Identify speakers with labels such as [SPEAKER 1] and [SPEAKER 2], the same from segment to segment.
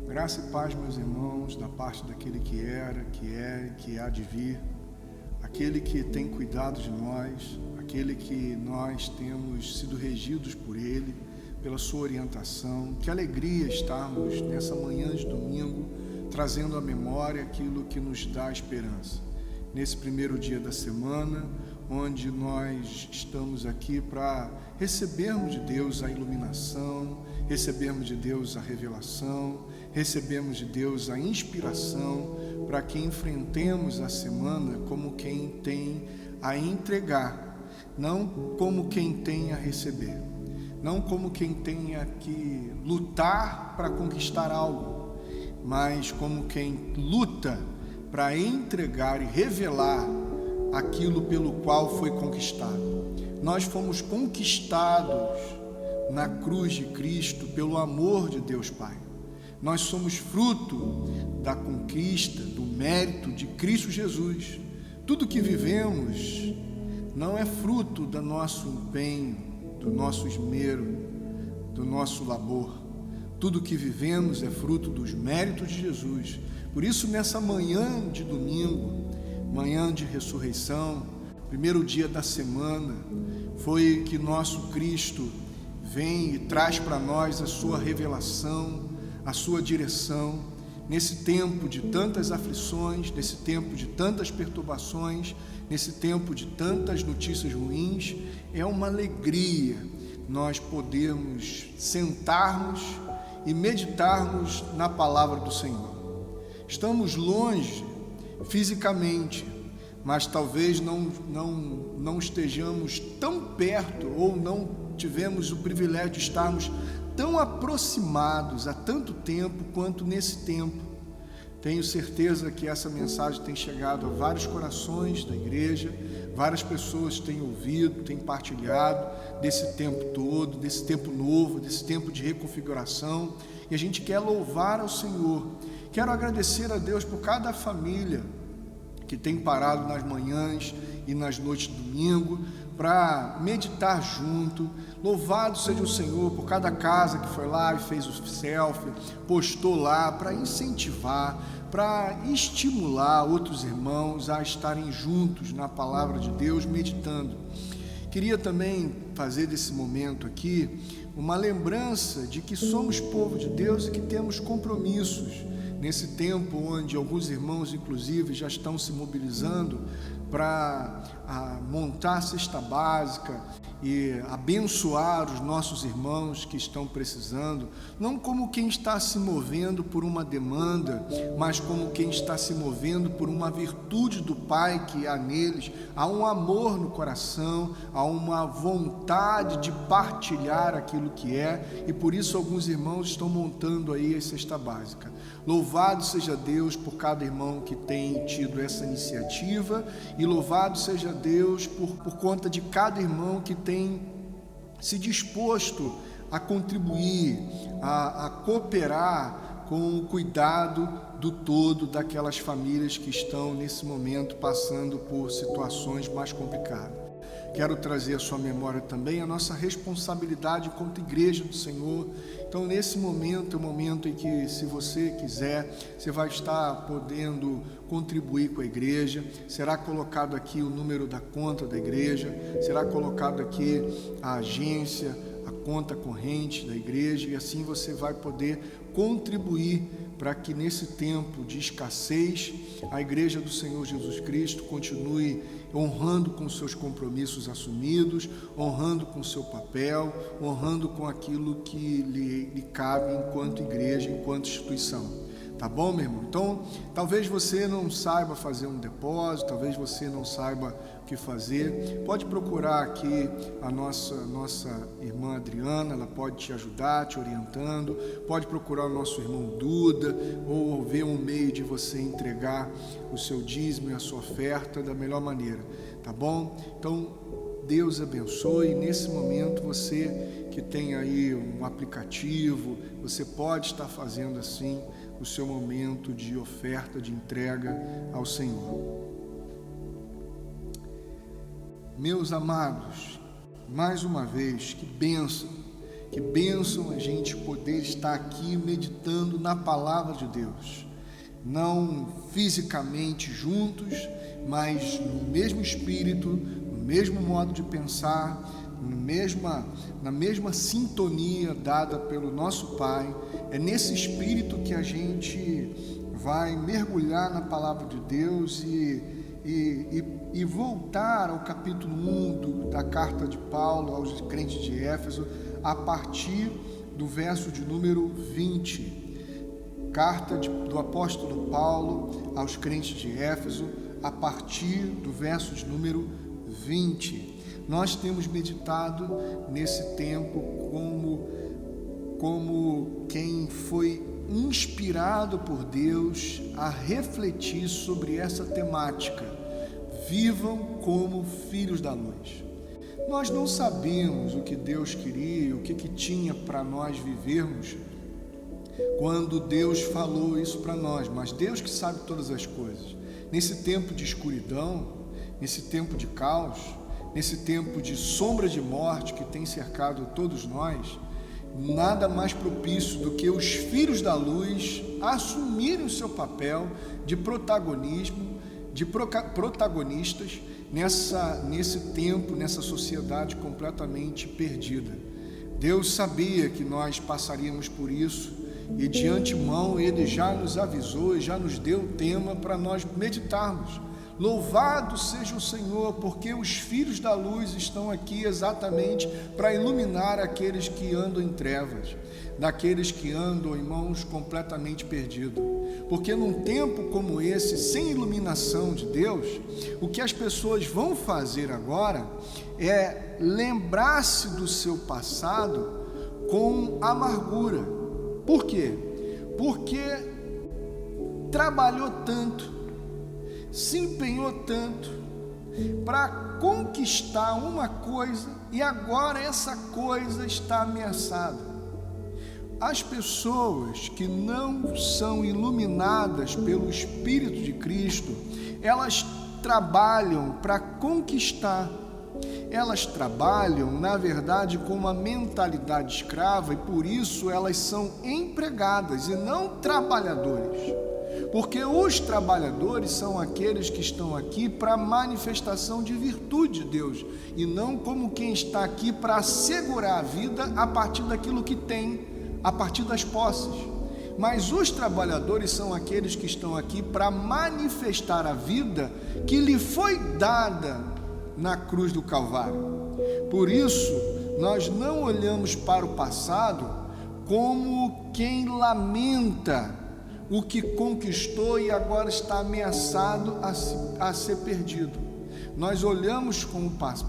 [SPEAKER 1] Graça e paz, meus irmãos, da parte daquele que era, que é e que há de vir, aquele que tem cuidado de nós, aquele que nós temos sido regidos por Ele, pela sua orientação. Que alegria estarmos nessa manhã de domingo, trazendo à memória aquilo que nos dá esperança. Nesse primeiro dia da semana, onde nós estamos aqui para recebermos de Deus a iluminação, recebermos de Deus a revelação, recebemos de Deus a inspiração para que enfrentemos a semana como quem tem a entregar, não como quem tem a receber, não como quem tenha que lutar para conquistar algo, mas como quem luta para entregar e revelar aquilo pelo qual foi conquistado. Nós fomos conquistados na cruz de Cristo pelo amor de Deus Pai. Nós somos fruto da conquista, do mérito de Cristo Jesus. Tudo que vivemos não é fruto do nosso empenho, do nosso esmero, do nosso labor. Tudo que vivemos é fruto dos méritos de Jesus. Por isso, nessa manhã de domingo, manhã de ressurreição, primeiro dia da semana, foi que nosso Cristo vem e traz para nós a sua revelação, a sua direção, nesse tempo de tantas aflições, nesse tempo de tantas perturbações, nesse tempo de tantas notícias ruins. É uma alegria nós podermos sentarmos e meditarmos na palavra do Senhor. Estamos longe fisicamente, mas talvez não estejamos tão perto, ou não tivemos o privilégio de estarmos tão aproximados há tanto tempo quanto nesse tempo. Tenho certeza que essa mensagem tem chegado a vários corações da igreja, várias pessoas têm ouvido, têm partilhado desse tempo todo, desse tempo novo, desse tempo de reconfiguração, e a gente quer louvar ao Senhor. Quero agradecer a Deus por cada família que tem parado nas manhãs e nas noites de domingo para meditar junto. Louvado seja o Senhor por cada casa que foi lá e fez o selfie, postou lá para incentivar, para estimular outros irmãos a estarem juntos na palavra de Deus, meditando. Queria também fazer desse momento aqui uma lembrança de que somos povo de Deus e que temos compromissos. Nesse tempo onde alguns irmãos, inclusive, já estão se mobilizando para montar a cesta básica e abençoar os nossos irmãos que estão precisando, não como quem está se movendo por uma demanda, mas como quem está se movendo por uma virtude do Pai que há neles. Há um amor no coração, há uma vontade de partilhar aquilo que é, e por isso alguns irmãos estão montando aí a cesta básica. Louvado seja Deus por cada irmão que tem tido essa iniciativa, e louvado seja Deus por conta de cada irmão que tem se disposto a contribuir, a cooperar com o cuidado do todo daquelas famílias que estão nesse momento passando por situações mais complicadas. Quero trazer à sua memória também a nossa responsabilidade quanto igreja do Senhor. Então, nesse momento, é o momento em que, se você quiser, você vai estar podendo contribuir com a igreja. Será colocado aqui o número da conta da igreja, será colocado aqui a agência, a conta corrente da igreja, e assim você vai poder contribuir para que nesse tempo de escassez a igreja do Senhor Jesus Cristo continue honrando com seus compromissos assumidos, honrando com seu papel, honrando com aquilo que lhe cabe enquanto igreja, enquanto instituição. Tá bom, meu irmão? Então, talvez você não saiba fazer um depósito, talvez você não saiba o que fazer. Pode procurar aqui a nossa irmã Adriana, ela pode te ajudar, te orientando. Pode procurar o nosso irmão Duda, ou ver um meio de você entregar o seu dízimo e a sua oferta da melhor maneira, tá bom? Então, Deus abençoe. Nesse momento, você que tem aí um aplicativo, você pode estar fazendo assim o seu momento de oferta, de entrega ao Senhor. Meus amados, mais uma vez, que bênção a gente poder estar aqui meditando na palavra de Deus, não fisicamente juntos, mas no mesmo espírito, no mesmo modo de pensar, na mesma sintonia dada pelo nosso Pai. É nesse espírito que a gente vai mergulhar na palavra de Deus e voltar ao capítulo 1 da carta de Paulo aos crentes de Éfeso, a partir do verso de número 20. Carta do apóstolo Paulo aos crentes de Éfeso, a partir do verso de número 20. Nós temos meditado nesse tempo como quem foi inspirado por Deus a refletir sobre essa temática: vivam como filhos da luz. Nós não sabemos o que Deus queria, o que tinha para nós vivermos quando Deus falou isso para nós, mas Deus que sabe todas as coisas. Nesse tempo de escuridão, nesse tempo de caos, nesse tempo de sombra de morte que tem cercado todos nós, nada mais propício do que os filhos da luz assumirem o seu papel de protagonismo, de protagonistas nesse tempo, nessa sociedade completamente perdida. Deus sabia que nós passaríamos por isso e de antemão Ele já nos avisou e já nos deu o tema para nós meditarmos. Louvado seja o Senhor, porque os filhos da luz estão aqui exatamente para iluminar aqueles que andam em trevas, daqueles que andam, irmãos, completamente perdidos. Porque num tempo como esse, sem iluminação de Deus, o que as pessoas vão fazer agora é lembrar-se do seu passado com amargura. Por quê? Porque trabalhou tanto, se empenhou tanto para conquistar uma coisa e agora essa coisa está ameaçada. As pessoas que não são iluminadas pelo Espírito de Cristo, elas trabalham para conquistar. Elas trabalham, na verdade, com uma mentalidade escrava e por isso elas são empregadas e não trabalhadores. Porque os trabalhadores são aqueles que estão aqui para manifestação de virtude de Deus e não como quem está aqui para assegurar a vida a partir daquilo que tem, a partir das posses. Mas os trabalhadores são aqueles que estão aqui para manifestar a vida que lhe foi dada na cruz do Calvário. Por isso, nós não olhamos para o passado como quem lamenta o que conquistou e agora está ameaçado a ser perdido. Nós olhamos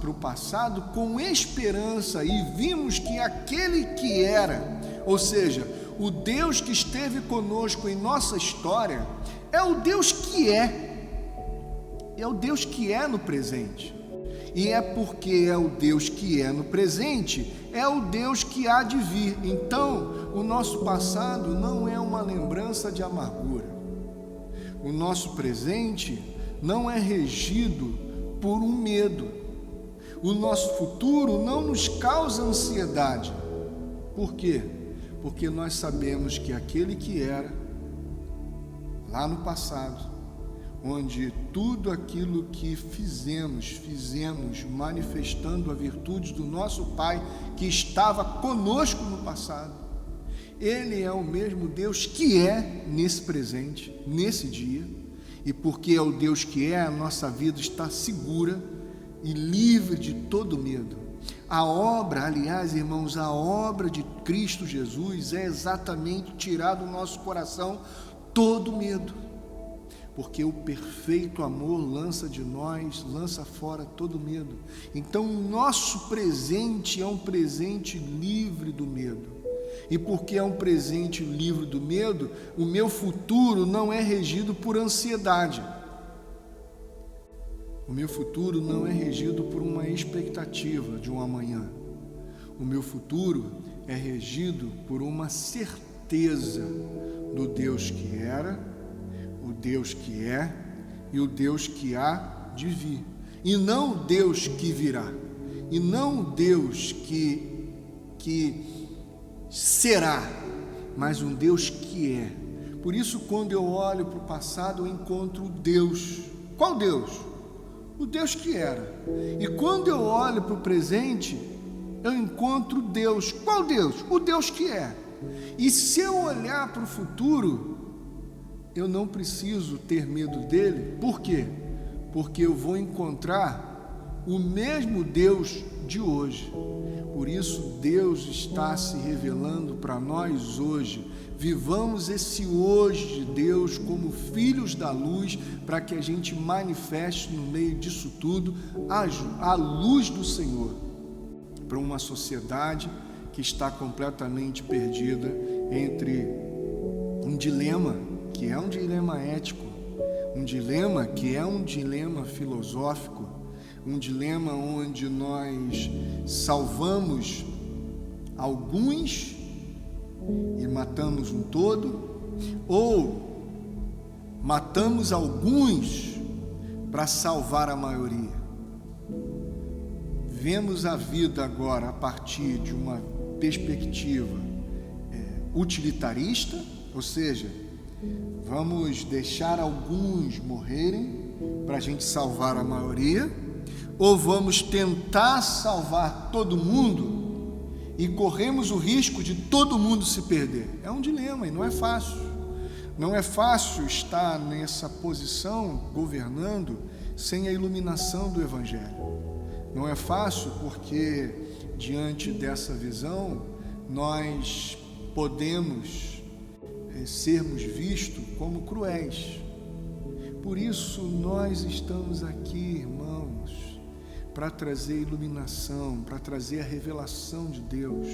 [SPEAKER 1] para o passado com esperança e vimos que aquele que era, ou seja, o Deus que esteve conosco em nossa história, é o Deus que é o Deus que é no presente. E é porque é o Deus que é no presente, é o Deus que há de vir. Então, o nosso passado não é uma lembrança de amargura. O nosso presente não é regido por um medo. O nosso futuro não nos causa ansiedade. Por quê? Porque nós sabemos que aquele que era, lá no passado, onde tudo aquilo que fizemos manifestando a virtude do nosso Pai que estava conosco no passado. Ele é o mesmo Deus que é nesse presente, nesse dia, e porque é o Deus que é, a nossa vida está segura e livre de todo medo. A obra, aliás, irmãos, a obra de Cristo Jesus é exatamente tirar do nosso coração todo medo. Porque o perfeito amor lança fora todo medo. Então o nosso presente é um presente livre do medo. E porque é um presente livre do medo, o meu futuro não é regido por ansiedade. O meu futuro não é regido por uma expectativa de um amanhã. O meu futuro é regido por uma certeza do Deus que era, o Deus que é e o Deus que há de vir. e não o Deus que virá, e não o Deus que será, mas um Deus que é. Por isso, quando eu olho para o passado, eu encontro Deus. Qual Deus? O Deus que era. E quando eu olho para o presente, eu encontro Deus. Qual Deus? O Deus que é. E se eu olhar para o futuro, eu não preciso ter medo dele. Por quê? Porque eu vou encontrar o mesmo Deus de hoje. Por isso, Deus está se revelando para nós hoje. Vivamos esse hoje de Deus como filhos da luz, para que a gente manifeste no meio disso tudo a luz do Senhor, para uma sociedade que está completamente perdida entre um dilema, que é um dilema ético, um dilema que é um dilema filosófico, um dilema onde nós salvamos alguns e matamos um todo, ou matamos alguns para salvar a maioria. Vemos a vida agora a partir de uma perspectiva utilitarista, ou seja, vamos deixar alguns morrerem para a gente salvar a maioria, ou vamos tentar salvar todo mundo e corremos o risco de todo mundo se perder. É um dilema e não é fácil. Não é fácil estar nessa posição governando sem a iluminação do Evangelho. Não é fácil porque, diante dessa visão, nós podemos sermos vistos como cruéis. Por isso, nós estamos aqui, irmãos, para trazer iluminação, para trazer a revelação de Deus.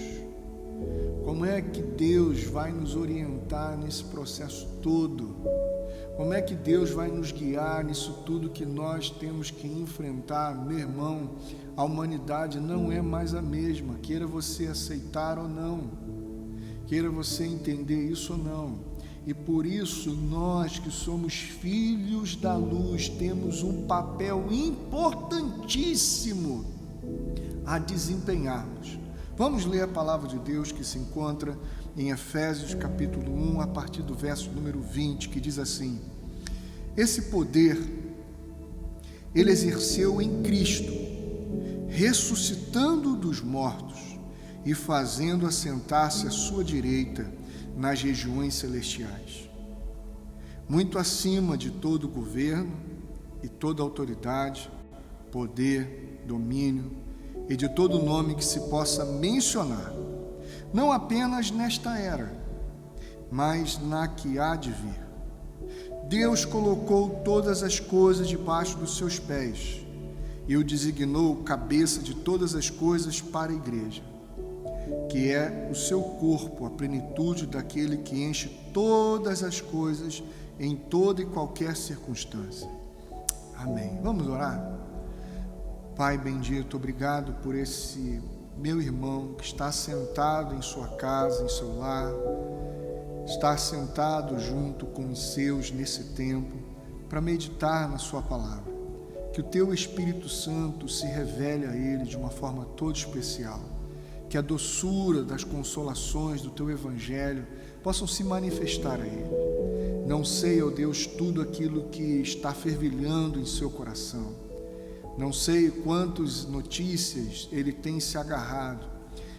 [SPEAKER 1] Como é que Deus vai nos orientar nesse processo todo? Como é que Deus vai nos guiar nisso tudo que nós temos que enfrentar? Meu irmão, a humanidade não é mais a mesma, queira você aceitar ou não, queira você entender isso ou não. E por isso nós que somos filhos da luz temos um papel importantíssimo a desempenharmos. Vamos ler a palavra de Deus que se encontra em Efésios capítulo 1, a partir do verso número 20, que diz assim: esse poder ele exerceu em Cristo, ressuscitando dos mortos e fazendo assentar-se à sua direita nas regiões celestiais, muito acima de todo governo e toda autoridade, poder, domínio e de todo nome que se possa mencionar, não apenas nesta era, mas na que há de vir. Deus colocou todas as coisas debaixo dos seus pés e o designou cabeça de todas as coisas para a igreja, que é o seu corpo, a plenitude daquele que enche todas as coisas em toda e qualquer circunstância. Amém. Vamos orar? Pai bendito, obrigado por esse meu irmão que está sentado em sua casa, em seu lar, está sentado junto com os seus nesse tempo para meditar na sua palavra. Que o teu Espírito Santo se revele a ele de uma forma toda especial. Que a doçura das consolações do teu Evangelho possam se manifestar a ele. Não sei, ó Deus, tudo aquilo que está fervilhando em seu coração. Não sei quantas notícias ele tem se agarrado,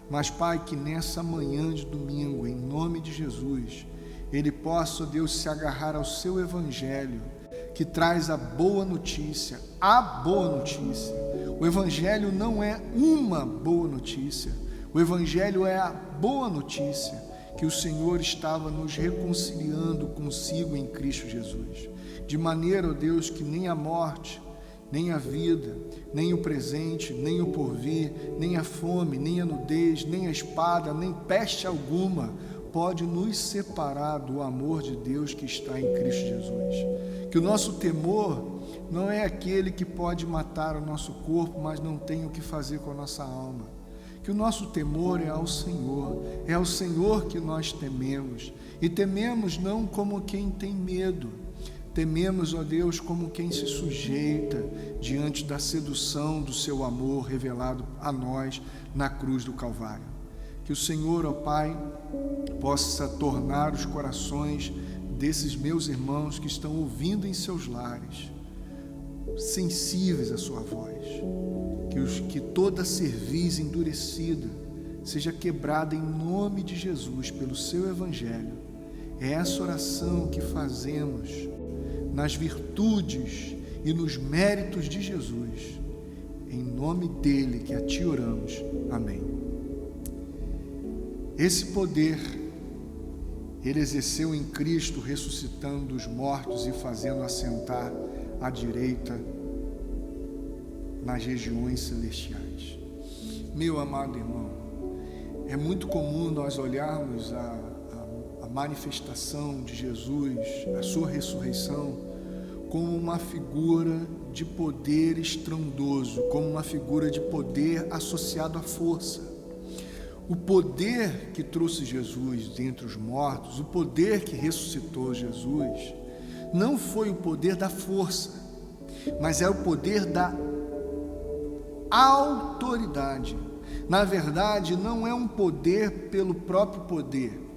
[SPEAKER 1] mas, Pai, que nessa manhã de domingo, em nome de Jesus, ele possa, ó Deus, se agarrar ao seu Evangelho, que traz a boa notícia, a boa notícia. O Evangelho não é uma boa notícia, o Evangelho é a boa notícia, que o Senhor estava nos reconciliando consigo em Cristo Jesus, de maneira, ó Deus, que nem a morte, nem a vida, nem o presente, nem o porvir, nem a fome, nem a nudez, nem a espada, nem peste alguma pode nos separar do amor de Deus que está em Cristo Jesus. Que o nosso temor não é aquele que pode matar o nosso corpo, mas não tem o que fazer com a nossa alma. Que o nosso temor é ao Senhor que nós tememos, e tememos não como quem tem medo, Tememos, ó Deus, como quem se sujeita diante da sedução do seu amor revelado a nós na cruz do Calvário. Que o Senhor, ó Pai, possa tornar os corações desses meus irmãos que estão ouvindo em seus lares sensíveis à sua voz. Que toda cerviz endurecida seja quebrada em nome de Jesus pelo seu Evangelho. É essa oração que fazemos nas virtudes e nos méritos de Jesus. Em nome dele que a ti oramos. Amém. Esse poder ele exerceu em Cristo, ressuscitando os mortos e fazendo assentar à direita nas regiões celestiais. Meu amado irmão, é muito comum nós olharmos a manifestação de Jesus, a sua ressurreição, como uma figura de poder estrondoso, como uma figura de poder associado à força. O poder que trouxe Jesus dentre os mortos, o poder que ressuscitou Jesus, não foi o poder da força, mas é o poder da autoridade. Na verdade, não é um poder pelo próprio poder,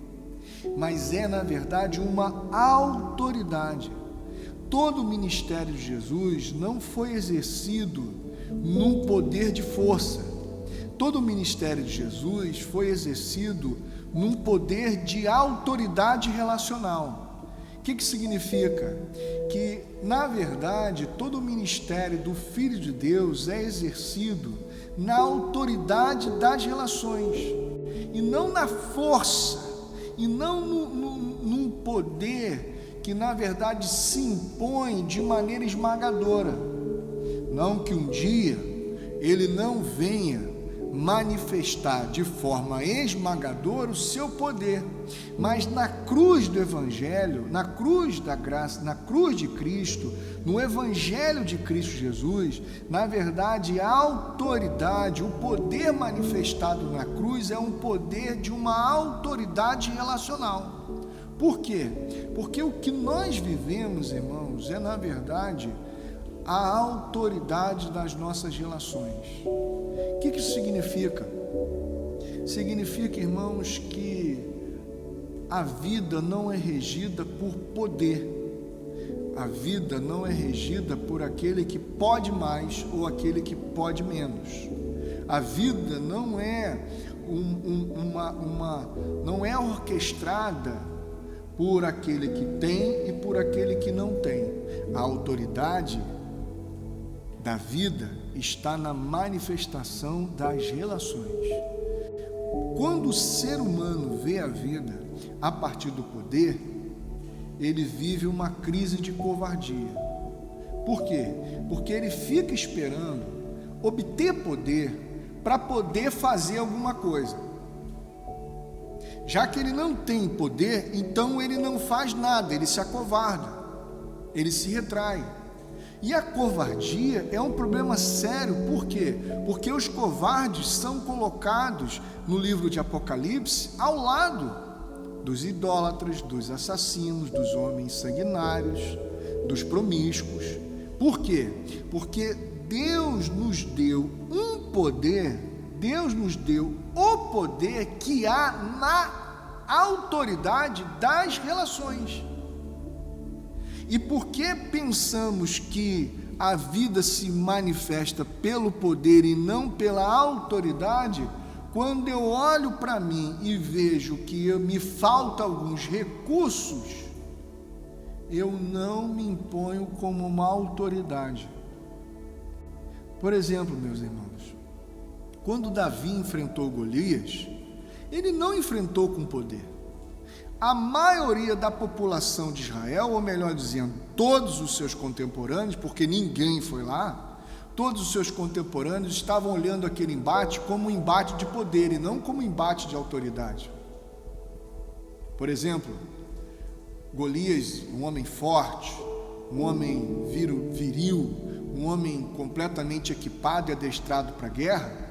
[SPEAKER 1] mas é, na verdade, uma autoridade. Todo o ministério de Jesus não foi exercido num poder de força. Todo o ministério de Jesus foi exercido num poder de autoridade relacional. O que significa? Que, na verdade, todo o ministério do Filho de Deus é exercido na autoridade das relações, e não na força, e não num poder que, na verdade, se impõe de maneira esmagadora. Não que um dia ele não venha manifestar de forma esmagadora o seu poder, mas na cruz do Evangelho, na cruz da graça, na cruz de Cristo, no Evangelho de Cristo Jesus, na verdade a autoridade, o poder manifestado na cruz é um poder de uma autoridade relacional. Por quê? Porque o que nós vivemos, irmãos, é na verdade a autoridade das nossas relações. O que isso significa? Significa, irmãos, que a vida não é regida por poder. A vida não é regida por aquele que pode mais ou aquele que pode menos. A vida não é não é orquestrada por aquele que tem e por aquele que não tem. A autoridade da vida está na manifestação das relações. Quando o ser humano vê a vida a partir do poder, ele vive uma crise de covardia. Por quê? Porque ele fica esperando obter poder para poder fazer alguma coisa. Já que ele não tem poder, então ele não faz nada, ele se acovarda, ele se retrai. E a covardia é um problema sério. Por quê? Porque os covardes são colocados no livro de Apocalipse ao lado dos idólatras, dos assassinos, dos homens sanguinários, dos promíscuos. Por quê? Porque Deus nos deu um poder, Deus nos deu o poder que há na autoridade das relações. E por que pensamos que a vida se manifesta pelo poder e não pela autoridade? Quando eu olho para mim e vejo que me faltam alguns recursos, eu não me imponho como uma autoridade. Por exemplo, meus irmãos, quando Davi enfrentou Golias, ele não enfrentou com poder. A maioria da população de Israel, ou melhor dizendo, todos os seus contemporâneos, porque ninguém foi lá, todos os seus contemporâneos estavam olhando aquele embate como um embate de poder e não como um embate de autoridade. Por exemplo, Golias, um homem forte, um homem viril, um homem completamente equipado e adestrado para a guerra,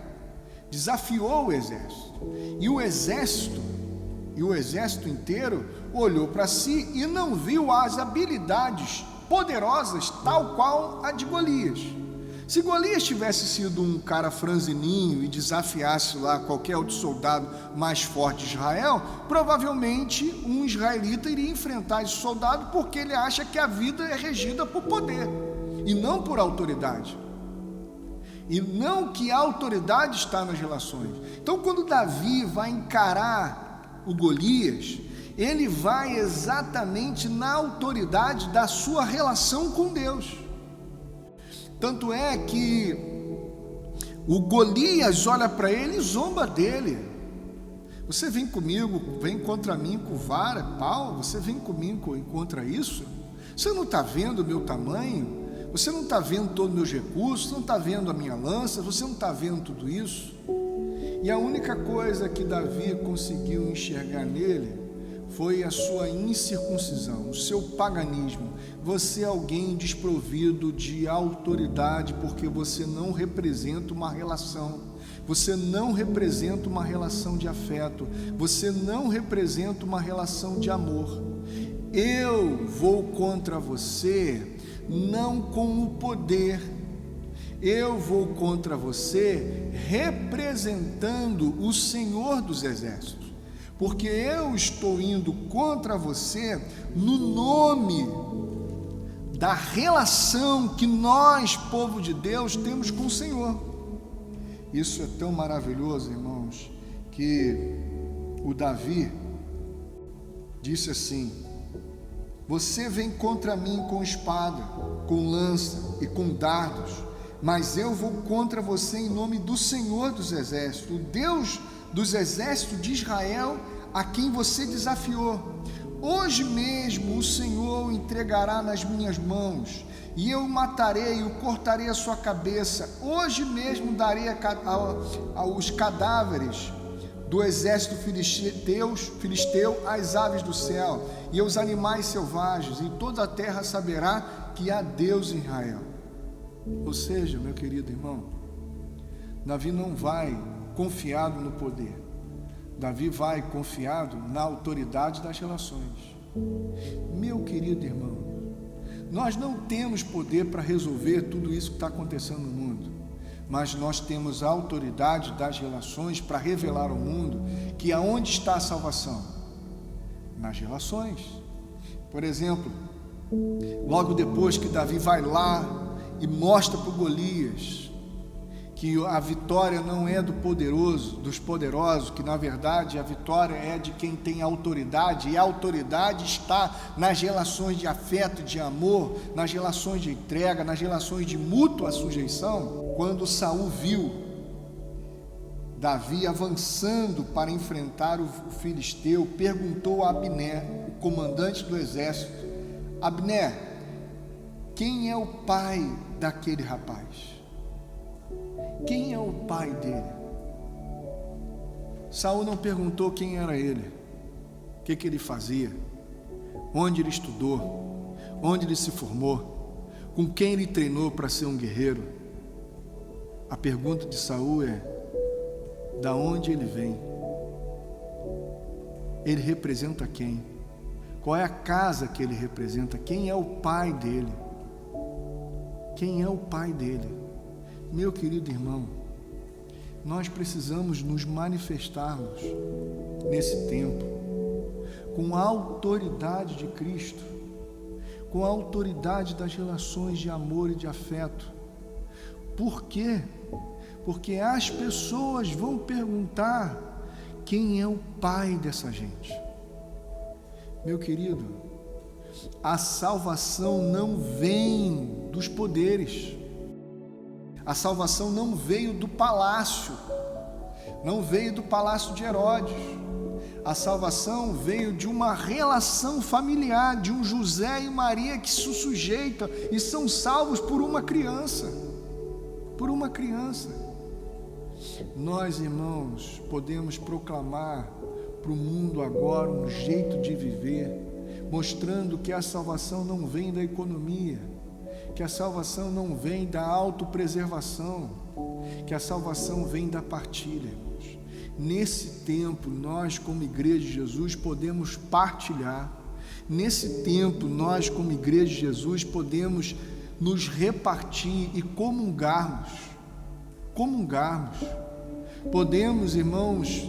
[SPEAKER 1] desafiou o exército. E o exército inteiro olhou para si e não viu as habilidades poderosas, tal qual a de Golias. Se Golias tivesse sido um cara franzininho e desafiasse lá qualquer outro soldado mais forte de Israel, provavelmente um israelita iria enfrentar esse soldado, porque ele acha que a vida é regida por poder e não por autoridade. E não que a autoridade está nas relações. Então, quando Davi vai encarar o Golias, ele vai exatamente na autoridade da sua relação com Deus. Tanto é que o Golias olha para ele e zomba dele. Você vem comigo, vem contra mim com vara, pau, você vem comigo contra isso? Você não está vendo o meu tamanho? Você não está vendo todos os meus recursos? Você não está vendo a minha lança? Você não está vendo tudo isso? E a única coisa que Davi conseguiu enxergar nele foi a sua incircuncisão, o seu paganismo. Você é alguém desprovido de autoridade, porque você não representa uma relação, você não representa uma relação de afeto, você não representa uma relação de amor. Eu vou contra você, não com o poder, eu vou contra você representando o Senhor dos Exércitos. Porque eu estou indo contra você no nome da relação que nós, povo de Deus, temos com o Senhor. Isso é tão maravilhoso, irmãos, que o Davi disse assim: você vem contra mim com espada, com lança e com dardos, mas eu vou contra você em nome do Senhor dos Exércitos, o Deus dos exércitos de Israel, a quem você desafiou. Hoje mesmo o Senhor o entregará nas minhas mãos, e eu o matarei, e cortarei a sua cabeça. Hoje mesmo darei aos cadáveres do exército filisteu às aves do céu, e aos animais selvagens, e toda a terra saberá que há Deus em Israel. Ou seja, meu querido irmão, Davi não vai confiado no poder, Davi vai confiado na autoridade das relações. Meu querido irmão, nós não temos poder para resolver tudo isso que está acontecendo no mundo, mas nós temos a autoridade das relações para revelar ao mundo que aonde está a salvação? Nas relações. Por exemplo, logo depois que Davi vai lá e mostra para o Golias que a vitória não é dos poderosos, que na verdade a vitória é de quem tem autoridade, e a autoridade está nas relações de afeto, de amor, nas relações de entrega, nas relações de mútua sujeição. Quando Saul viu Davi avançando para enfrentar o filisteu, perguntou a Abner, o comandante do exército: Abner, quem é o pai daquele rapaz? Quem é o pai dele? Saul não perguntou quem era ele, o que ele fazia, onde ele estudou, onde ele se formou, com quem ele treinou para ser um guerreiro. A pergunta de Saul é: da onde ele vem? Ele representa quem? Qual é a casa que ele representa? Quem é o pai dele? Quem é o pai dele? Meu querido irmão, nós precisamos nos manifestarmos nesse tempo com a autoridade de Cristo, com a autoridade das relações de amor e de afeto. Por quê? Porque as pessoas vão perguntar quem é o pai dessa gente. Meu querido, a salvação não vem dos poderes. A salvação não veio do palácio, não veio do palácio de Herodes. A salvação veio de uma relação familiar, de um José e Maria que se sujeitam e são salvos por uma criança. Por uma criança. Nós, irmãos, podemos proclamar para o mundo agora um jeito de viver, mostrando que a salvação não vem da economia, que a salvação não vem da autopreservação, que a salvação vem da partilha, irmãos. Nesse tempo, nós como Igreja de Jesus podemos partilhar Nesse tempo, nós, como Igreja de Jesus, podemos nos repartir e comungarmos. Podemos, irmãos,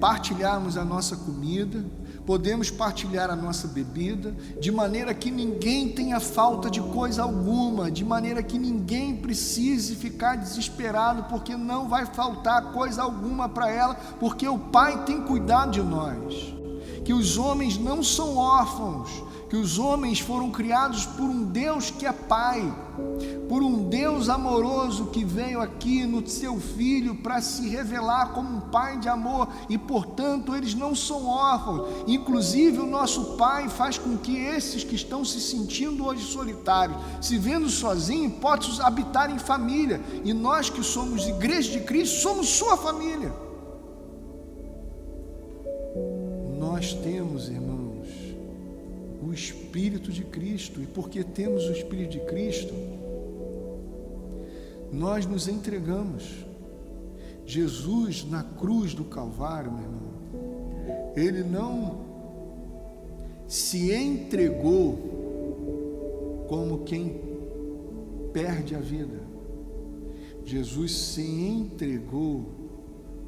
[SPEAKER 1] partilharmos a nossa comida, podemos partilhar a nossa bebida, de maneira que ninguém tenha falta de coisa alguma, de maneira que ninguém precise ficar desesperado, porque não vai faltar coisa alguma para ela, porque o Pai tem cuidado de nós. Que os homens não são órfãos, que os homens foram criados por um Deus que é Pai, por um Deus amoroso que veio aqui no seu Filho para se revelar como um Pai de amor, e portanto eles não são órfãos. Inclusive o nosso Pai faz com que esses que estão se sentindo hoje solitários, se vendo sozinhos, possam habitar em família, e nós que somos Igreja de Cristo, somos sua família. Nós temos, irmãos, o Espírito de Cristo, e porque temos o Espírito de Cristo, nós nos entregamos. Jesus na cruz do Calvário, meu irmão, Ele não se entregou como quem perde a vida. Jesus se entregou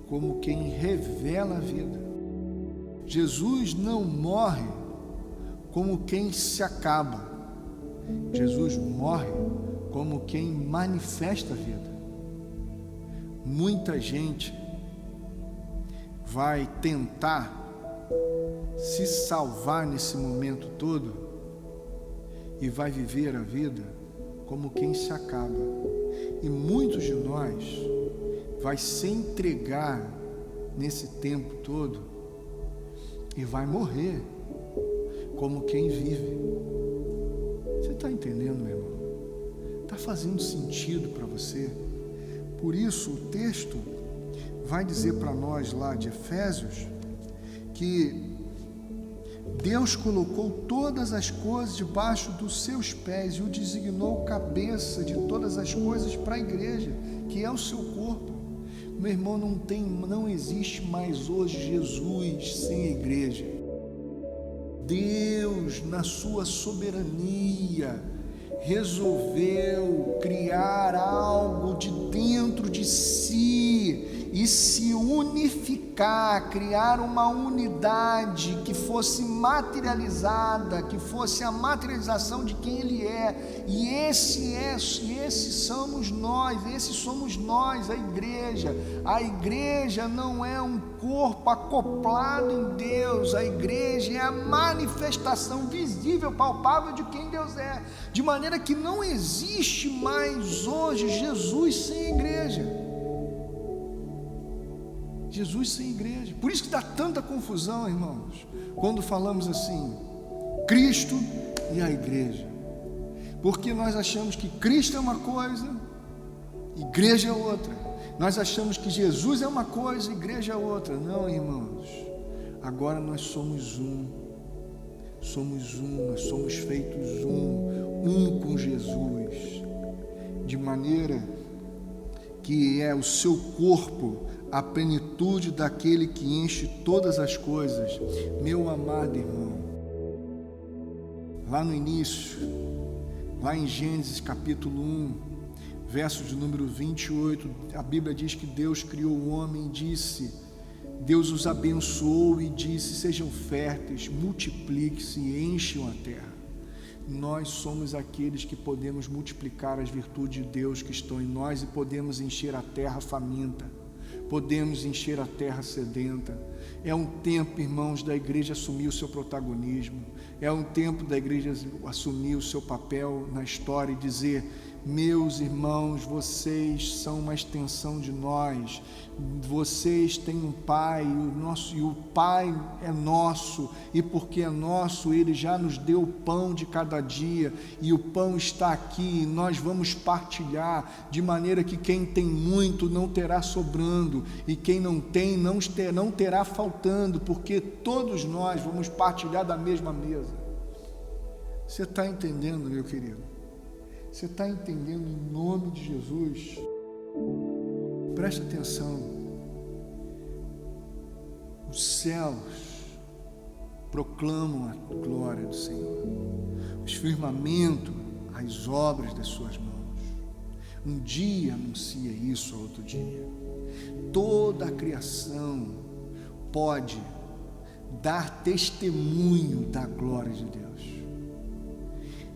[SPEAKER 1] como quem revela a vida. Jesus não morre como quem se acaba. Jesus morre como quem manifesta a vida. Muita gente vai tentar se salvar nesse momento todo e vai viver a vida como quem se acaba. E muitos de nós vai se entregar nesse tempo todo e vai morrer como quem vive. Você está entendendo, meu irmão? Está fazendo sentido para você? Por isso o texto vai dizer para nós lá de Efésios que Deus colocou todas as coisas debaixo dos seus pés e o designou cabeça de todas as coisas para a igreja, que é o seu corpo. Meu irmão, não existe mais hoje Jesus sem a igreja. Deus, na sua soberania, resolveu criar algo de dentro de si e se unificar, criar uma unidade que fosse materializada, que fosse a materialização de quem Ele é. E esses somos nós, a igreja. A igreja não é um corpo acoplado em Deus, a igreja é a manifestação visível, palpável de quem Deus é, de maneira que não existe mais hoje Jesus sem a igreja. Jesus sem igreja. Por isso que dá tanta confusão, irmãos, quando falamos assim, Cristo e a igreja. Porque nós achamos que Cristo é uma coisa, igreja é outra. Nós achamos que Jesus é uma coisa, igreja é outra. Não, irmãos. Agora nós somos um. Nós somos feitos um com Jesus. De maneira que é o seu corpo a plenitude daquele que enche todas as coisas. Meu amado irmão, lá no início, lá em Gênesis capítulo 1, verso de número 28, a Bíblia diz que Deus criou o homem e disse, Deus os abençoou e disse, sejam férteis, multipliquem-se e encham a terra. Nós somos aqueles que podemos multiplicar as virtudes de Deus que estão em nós e podemos encher a terra faminta. Podemos encher a terra sedenta. É um tempo, irmãos, da igreja assumir o seu protagonismo. É um tempo da igreja assumir o seu papel na história e dizer, meus irmãos, vocês são uma extensão de nós. Vocês têm um Pai, e o Pai é nosso, e porque é nosso, Ele já nos deu o pão de cada dia, e o pão está aqui, e nós vamos partilhar, de maneira que quem tem muito não terá sobrando, e quem não tem não terá faltando, porque todos nós vamos partilhar da mesma mesa. Você está entendendo, meu querido? Você está entendendo em nome de Jesus? Preste atenção. Os céus proclamam a glória do Senhor. Os firmamentos, as obras das suas mãos. Um dia anuncia isso ao outro dia. Toda a criação pode dar testemunho da glória de Deus.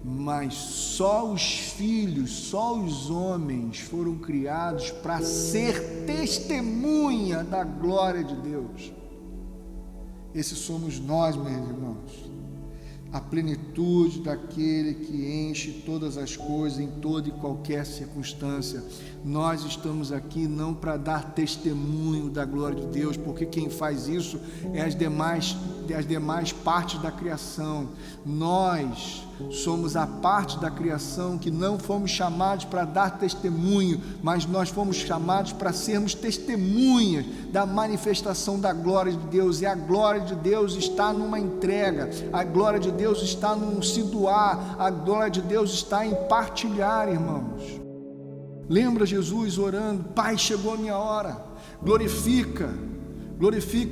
[SPEAKER 1] Mas só os filhos, só os homens foram criados para ser testemunha da glória de Deus. Esses somos nós, meus irmãos. A plenitude daquele que enche todas as coisas em toda e qualquer circunstância. Nós estamos aqui não para dar testemunho da glória de Deus, porque quem faz isso é as demais partes da criação. Nós somos a parte da criação que não fomos chamados para dar testemunho, mas nós fomos chamados para sermos testemunhas da manifestação da glória de Deus. E a glória de Deus está numa entrega, a glória de Deus está num se doar, a glória de Deus está em partilhar, irmãos. Lembra Jesus orando: Pai, chegou a minha hora, glorifica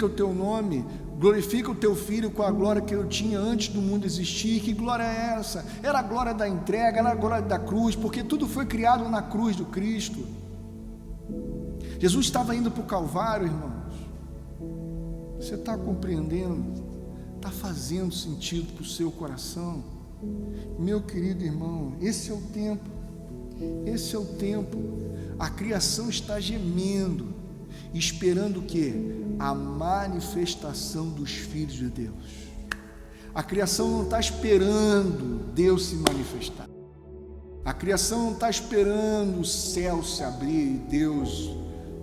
[SPEAKER 1] o teu nome, glorifica o teu filho com a glória que eu tinha antes do mundo existir. Que glória é essa? Era a glória da entrega, era a glória da cruz, porque tudo foi criado na cruz do Cristo. Jesus estava indo para o Calvário, irmãos. Você está compreendendo? Está fazendo sentido para o seu coração? Meu querido irmão, esse é o tempo. Esse é o tempo. A criação está gemendo, esperando o quê? A manifestação dos filhos de Deus. A criação não está esperando Deus se manifestar. A criação não está esperando o céu se abrir e Deus,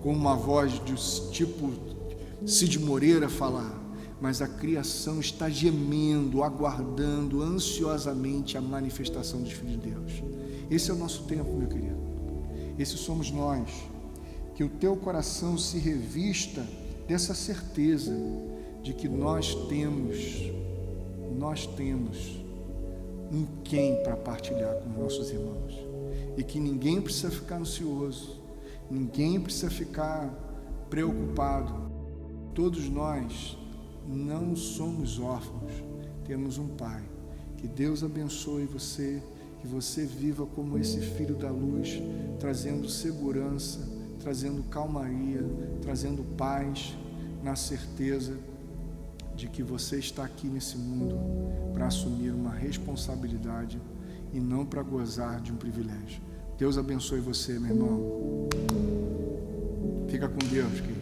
[SPEAKER 1] com uma voz de tipo Cid Moreira, falar. Mas a criação está gemendo, aguardando ansiosamente a manifestação dos filhos de Deus. Esse é o nosso tempo, meu querido. Esses somos nós. Que o teu coração se revista dessa certeza de que nós temos um quem para partilhar com nossos irmãos, e que ninguém precisa ficar ansioso, ninguém precisa ficar preocupado. Todos nós não somos órfãos, temos um Pai. Que Deus abençoe você, que você viva como esse filho da luz, trazendo segurança, trazendo calmaria, trazendo paz, na certeza de que você está aqui nesse mundo para assumir uma responsabilidade e não para gozar de um privilégio. Deus abençoe você, meu irmão. Fica com Deus, querido.